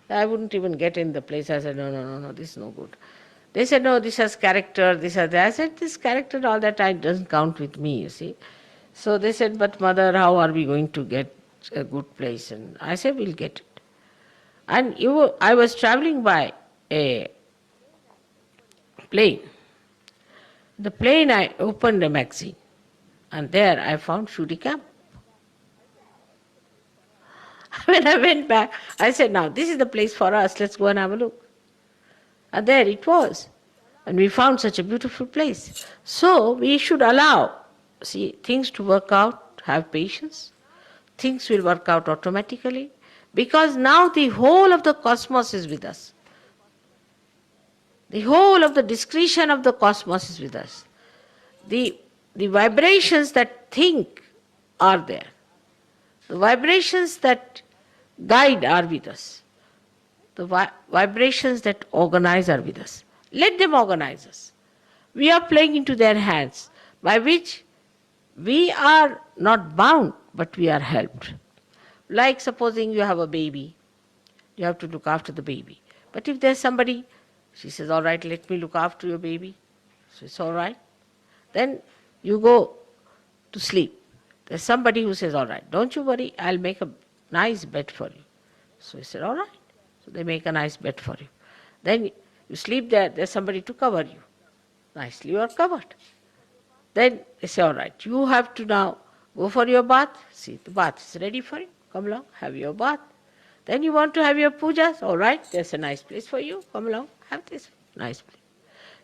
I wouldn't even get in the place. I said, no, this is no good. They said, no, this has character, this has that. I said, this character, all that doesn't count with me, you see. So they said, but mother, how are we going to get a good place? And I said, we'll get it. And I was traveling by a plane. The plane, I opened a magazine. And there I found Shudi Camp. When I went back, I said, now this is the place for us, let's go and have a look. And there it was. And we found such a beautiful place. So we should allow, things to work out, have patience. Things will work out automatically. Because now the whole of the cosmos is with us. The whole of the discretion of the cosmos is with us. The vibrations that think are there. The vibrations that guide are with us. the vibrations that organize are with us. Let them organize us. We are playing into their hands, by which we are not bound, but we are helped. Like supposing you have a baby, you have to look after the baby. But if there's somebody, she says, all right, let me look after your baby. So it's all right. Then you go to sleep. There's somebody who says, all right, don't you worry, I'll make a nice bed for you. So he said, all right. So they make a nice bed for you. Then you sleep there, there's somebody to cover you. Nicely you are covered. Then they say, all right, you have to now go for your bath. See, the bath is ready for you. Come along, have your bath. Then you want to have your pujas. All right, there's a nice place for you. Come along, have this nice place.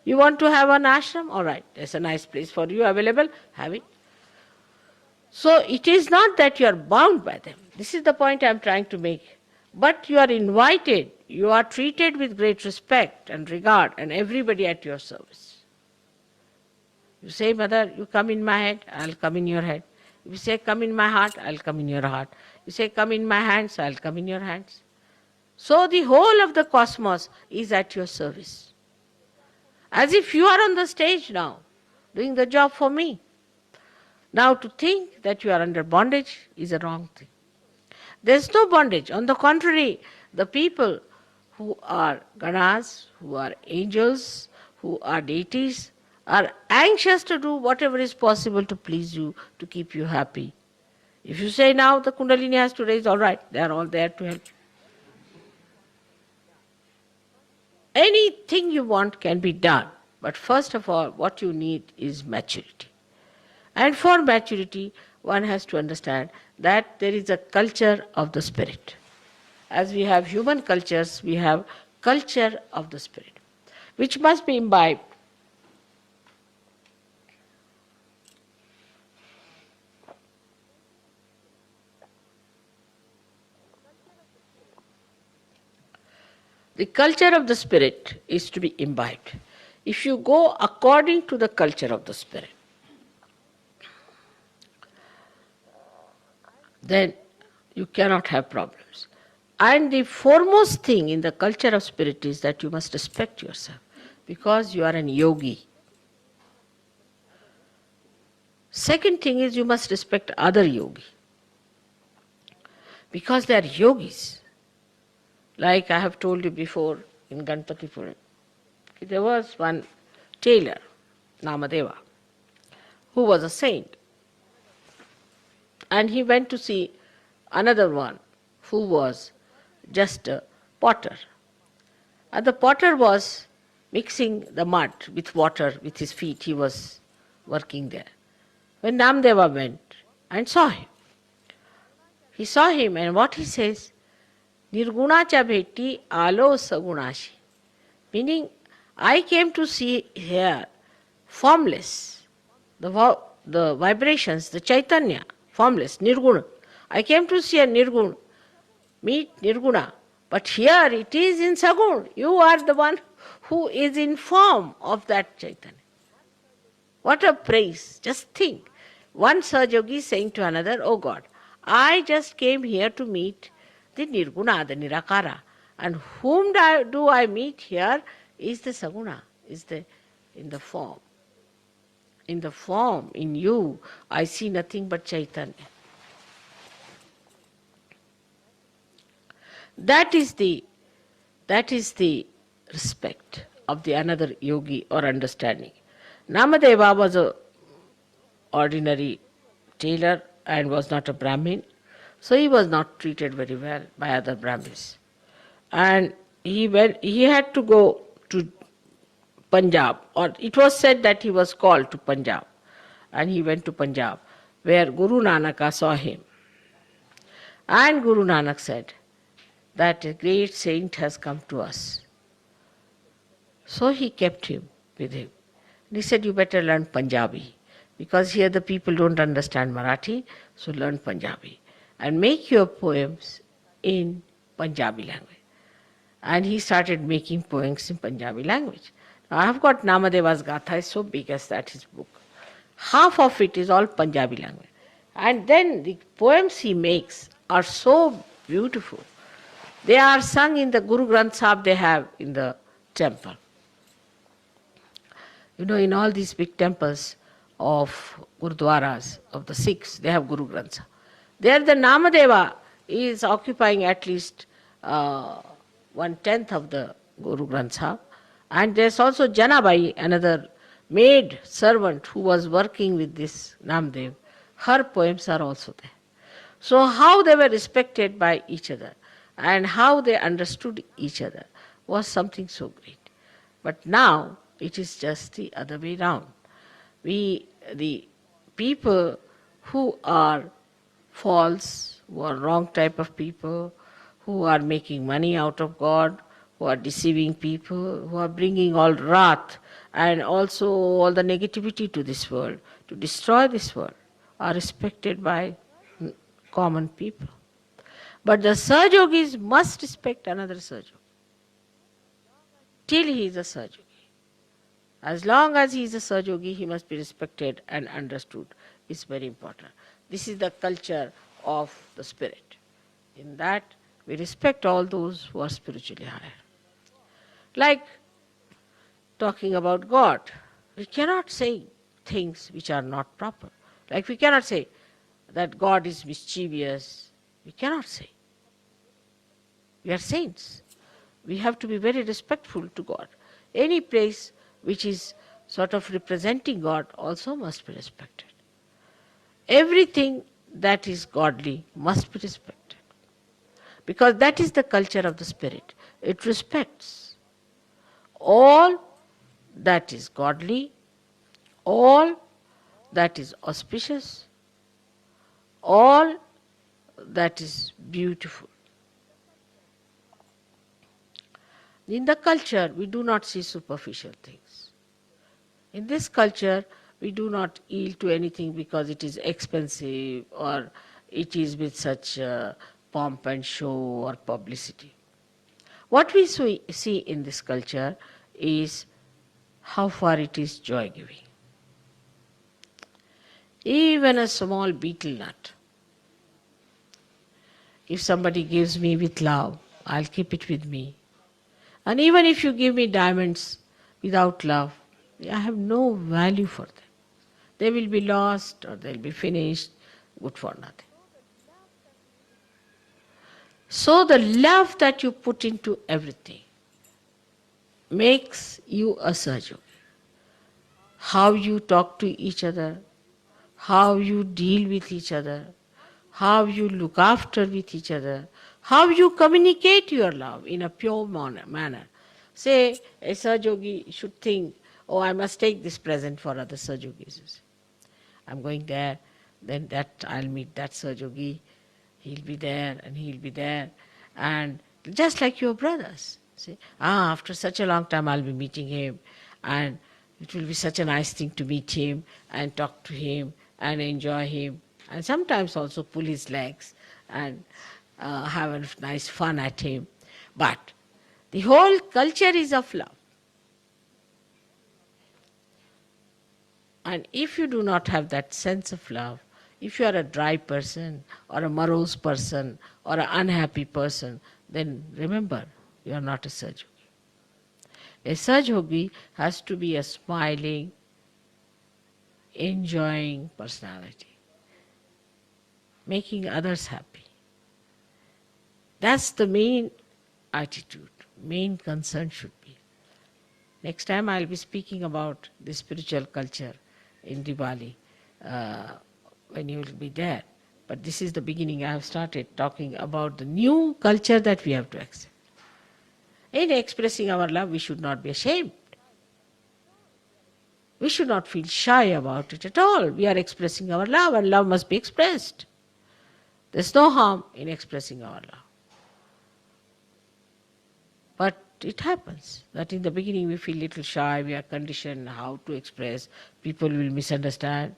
You want to have an ashram. All right, there's a nice place for you available. Have it. So it is not that you are bound by them. This is the point I am trying to make. But you are invited. You are treated with great respect and regard, and everybody at your service. You say, Mother, you come in my head, I'll come in your head. If you say, come in my heart, I'll come in your heart. You say, come in my hands, I'll come in your hands. So the whole of the cosmos is at your service. As if you are on the stage now, doing the job for me. Now to think that you are under bondage is a wrong thing. There is no bondage. On the contrary, the people who are Ganas, who are angels, who are deities, are anxious to do whatever is possible to please you, to keep you happy. If you say now the Kundalini has to raise, all right, they are all there to help you. Anything you want can be done, but first of all, what you need is maturity. And for maturity, one has to understand that there is a culture of the spirit. As we have human cultures, we have culture of the spirit, which must be imbibed. The culture of the spirit is to be imbibed. If you go according to the culture of the spirit, then you cannot have problems. And the foremost thing in the culture of spirit is that you must respect yourself, because you are an yogi. Second thing is you must respect other yogi, because they are yogis. Like I have told you before in Ganpatipura, there was one tailor, Namadeva, who was a saint. And he went to see another one who was just a potter. And the potter was mixing the mud with water with his feet. He was working there. When Namadeva went and saw him, he saw him, and what he says, Nirgunacha bheti alo sagunashi. Meaning, I came to see here formless, the vibrations, the Chaitanya, formless, Nirguna. I came to see a Nirguna, meet Nirguna. But here it is in Sagun. You are the one who is in form of that Chaitanya. What a praise. Just think. One Sahajogi saying to another, oh God, I just came here to meet the Nirguna, the Nirakara. And whom do I meet here is the Saguna, is in the form. In the form, in you, I see nothing but Chaitanya. That is the respect of the another yogi or understanding. Namadeva was an ordinary tailor and was not a Brahmin, so he was not treated very well by other Brahmins. And he had to go to Punjab, or it was said that he was called to Punjab, and he went to Punjab, where Guru Nanak saw him. And Guru Nanak said that a great saint has come to us. So he kept him with him. And he said, you better learn Punjabi, because here the people don't understand Marathi, so learn Punjabi. And make your poems in Punjabi language. And he started making poems in Punjabi language. Now, I have got Namadeva's Gatha, is so big as that his book. Half of it is all Punjabi language. And then the poems he makes are so beautiful They are sung in the Guru Granth Sahib they have in the temple. In all these big temples of Gurudwaras, of the Sikhs, they have Guru Granth Sahib. There the Namadeva is occupying at least 1/10 of the Guru Granth Sahib. And there's also Janabai, another maid servant who was working with this Namdev. Her poems are also there. So how they were respected by each other and how they understood each other was something so great. But now it is just the other way round. The people who are false, who are wrong type of people, who are making money out of God, who are deceiving people, who are bringing all wrath and also all the negativity to this world, to destroy this world, are respected by common people. But the Sahajogis must respect another Sahajogi till he is a Sahajogi. As long as he is a Sahajogi, he must be respected and understood. It's very important. This is the culture of the spirit. In that, we respect all those who are spiritually higher. Like talking about God, we cannot say things which are not proper. Like we cannot say that God is mischievous. We cannot say. We are saints. We have to be very respectful to God. Any place which is sort of representing God also must be respected. Everything that is godly must be respected. Because that is the culture of the spirit. It respects all that is godly, all that is auspicious, all that is beautiful. In the culture, we do not see superficial things. In this culture, we do not yield to anything because it is expensive or it is with such pomp and show or publicity. What we see in this culture is how far it is joy-giving. Even a small betel nut, if somebody gives me with love, I'll keep it with me. And even if you give me diamonds without love, I have no value for them. They will be lost or they'll be finished, good for nothing. So the love that you put into everything makes you a Sahajogi. How you talk to each other, how you deal with each other, how you look after with each other, how you communicate your love in a pure manner. Say, a Sahajogi should think, oh, I must take this present for other Sahajogis. I'm going there, then I'll meet that Sahajogi, he'll be there and he'll be there. And just like your brothers. Say, after such a long time I'll be meeting him and it will be such a nice thing to meet him and talk to him and enjoy him. And sometimes also pull his legs and have a nice fun at him. But the whole culture is of love. And if you do not have that sense of love, if you are a dry person or a morose person or an unhappy person, then remember, you are not a Sahajogi. A Sahajogi has to be a smiling, enjoying personality, making others happy. That's the main attitude, main concern should be. Next time I'll be speaking about the spiritual culture in Diwali when you will be there. But this is the beginning. I have started talking about the new culture that we have to accept. In expressing our love, we should not be ashamed. We should not feel shy about it at all. We are expressing our love and love must be expressed. There's no harm in expressing our love. But it happens that in the beginning we feel little shy, we are conditioned how to express, people will misunderstand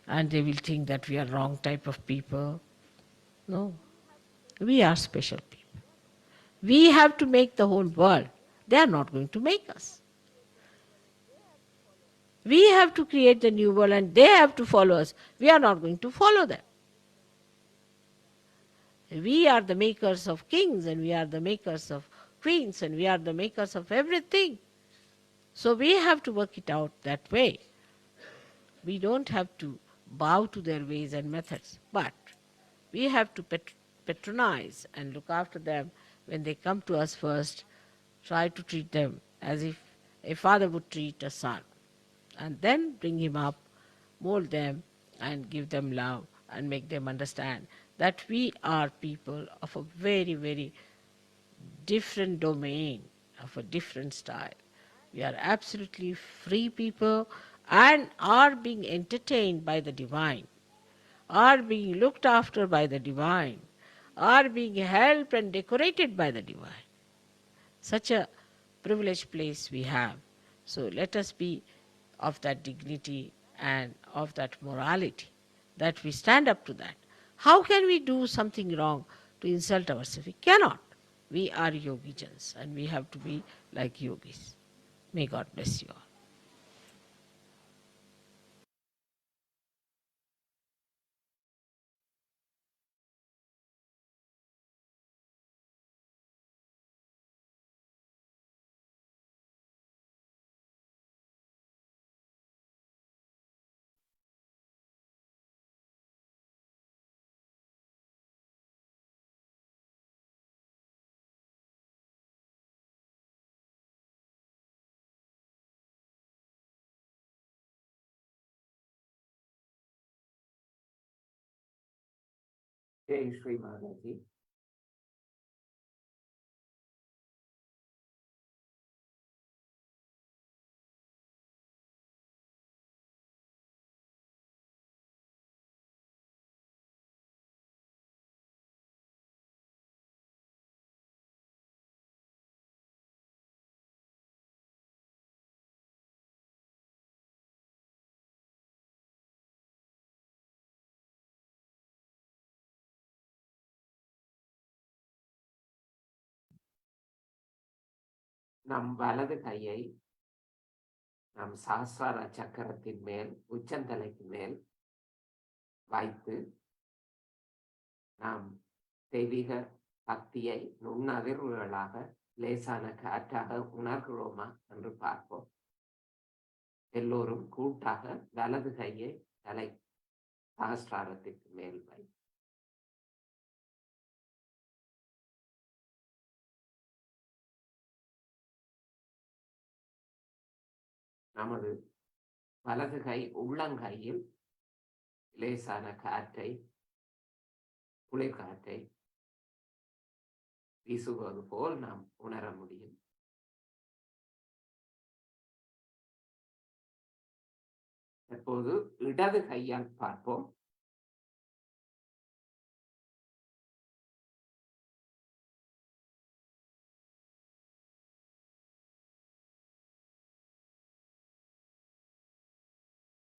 and they will think that we are wrong type of people. No, we are special people. We have to make the whole world. They are not going to make us. We have to create the new world and they have to follow us. We are not going to follow them. We are the makers of kings, and we are the makers of queens, and we are the makers of everything. So we have to work it out that way. We don't have to bow to their ways and methods, but we have to patronize and look after them when they come to us first, try to treat them as if a father would treat a son, and then bring him up, mold them, and give them love and make them understand that we are people of a very, very different domain, of a different style. We are absolutely free people and are being entertained by the divine, are being looked after by the divine, are being helped and decorated by the divine. Such a privileged place we have. So let us be of that dignity and of that morality, that we stand up to that. How can we do something wrong to insult ourselves? We cannot. We are yogijans and we have to be like yogis. May God bless you all. Jai Shri Mataji. நம் வலது கையை நம் சஹஸ்ரார சக்கரத்தின் மேல், உச்சந்தலைக்கு மேல் வைத்து நாம் தெய்வீக சக்தியை நுண்ணதிர்வுகளாக லேசான காற்றாக உணர்கிறோமா என்று பார்ப்போம். எல்லோரும் கூட்டாக வலது கையை தலை சஹஸ்ராரத்திற்கு மேல் வை. நமது வலது கை உள்ளங்கையில் லேசான காற்றை, குளிர்காற்றை வீசுவது போல் நாம் உணர முடியும். தற்போது இடது கையால் பார்ப்போம்.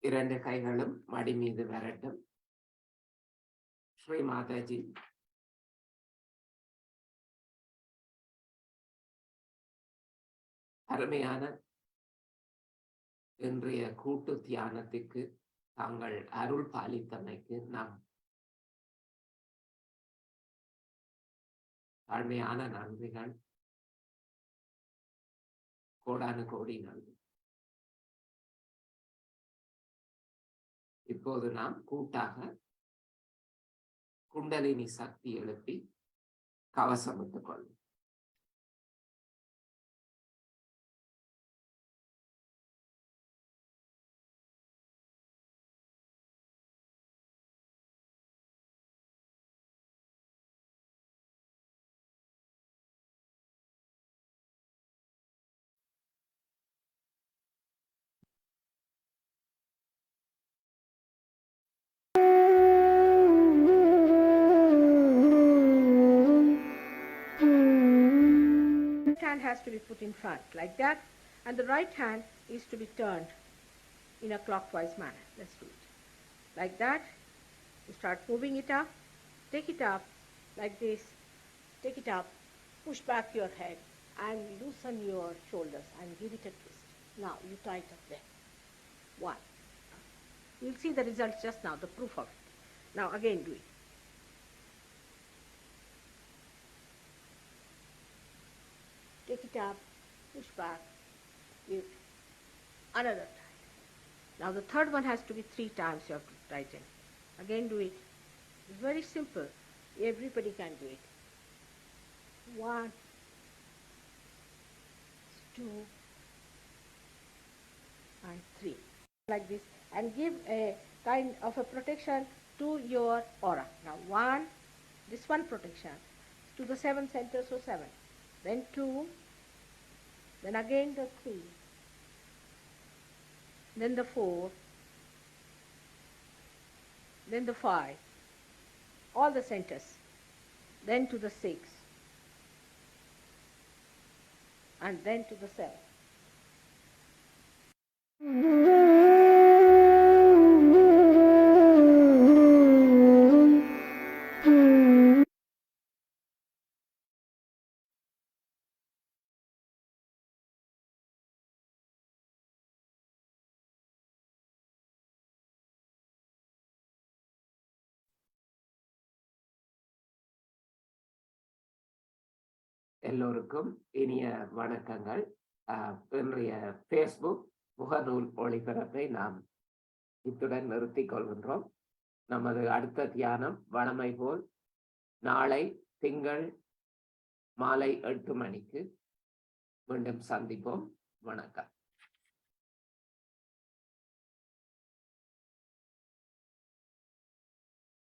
இரண்டு கைகளும் மடி மீது வரட்டும். ஸ்ரீ மாதாஜி. அருமையான இன்றைய கூட்டு தியானத்திற்கு தாங்கள் அருள் பாலித்தமைக்கு நாம் தாழ்மையான நன்றிகள், கோடானு கோடி நன்றி. இப்போது நாம் கூட்டாக குண்டலினி சக்தி எழுப்பி கவசமிட்டுக் கொள்ளும். Hand has to be put in front like that, and the right hand is to be turned in a clockwise manner. Let's do it like that. You start moving it up, take it up like this, take it up, push back your head and loosen your shoulders and give it a twist. Now you tie it up there. One. You'll see the results just now, the proof of it. Now again do it. take it up, push back, give another time. Now the third one has to be 3 times you have to tighten. Again do it. It's very simple. Everybody can do it. 1, 2, and 3. Like this. And give a kind of a protection to your aura. Now 1, this one protection to the 7 center, so 7. Then 2, then again the 3, then the 4, then the 5, all the centers, then to the 6, and then to the 7. எல்லோருக்கும் இனிய வணக்கங்கள். இன்றைய Facebook முகநூல் ஒளிபரப்பை நாம் இத்துடன் நிறுத்திக் கொள்கின்றோம். நமது அடுத்த தியானம் வழமை போல் நாளை திங்கள் மாலை 8 மணிக்கு மீண்டும் சந்திப்போம். வணக்கம்.